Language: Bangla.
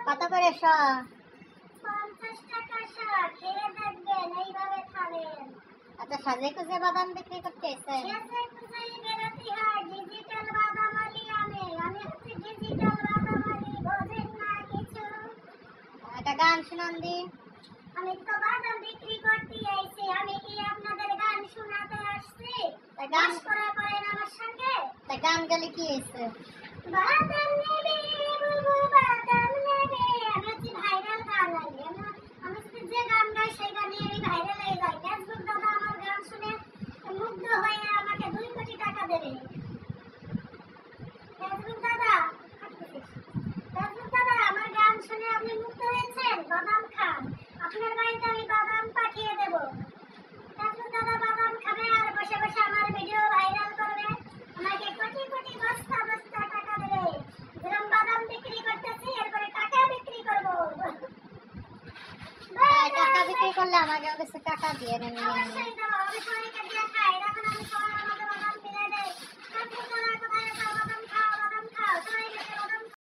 কত করে শ? 50 টাকা শ। খেয়ে দেখবেন, এইভাবে খাবেন। আচ্ছা, সাজে খুঁজে বাদাম বিক্রি করতে এসেছেন? সেজে খুঁজেই বেরোতে হয়। ডিজিটাল বাদাম আলী আমি হচ্ছে ডিজিটাল বাদাম আলী, বোঝেন না কিছু? একটা গান শুনান দি। আমি তো বাদাম বিক্রি করতে আইছি, আমি কি আপনাদের গান শোনাতে আসছি? গান করা করেন আমার সঙ্গে। তা গান গেলে কি হয়েছে? বাদাম নেবে বুবু, বাদাম নেবে। আমি হচ্ছে ভাইরাল গান আলী। আমি হচ্ছে যে গান গাই সেই গানে আমি ভাইরাল হয়ে যাই। ফেসবুক দাদা আমার গান শুনে মুগ্ধ হয়ে আমাকে 2 কোটি টাকা দেবে। ফেসবুক দাদা, ফেসবুক দাদা আমার গান শুনে আপনি মুগ্ধ হয়েছেন? বাদাম খান, আপনার বাড়িতে আমি বাদাম পাঠিয়ে দেব। ফেসবুক দাদা বাদাম খাবে আর বসে বসে আমার ভিডিও ভাইরাল করবে, আমাকে কোটি কোটি বস্তা বস্তা টাকা দেবে। যেরকম বাদাম বিক্রি করতেছি এরপরে টাকা বিক্রি করবো। টাকা বিক্রি করলে আমাকে কিছু টাকা দিয়ে নেন। অবশ্যই দেবো, আমি সবাইকে দিয়ে খাই। এখন আমি সবার মতো বাদাম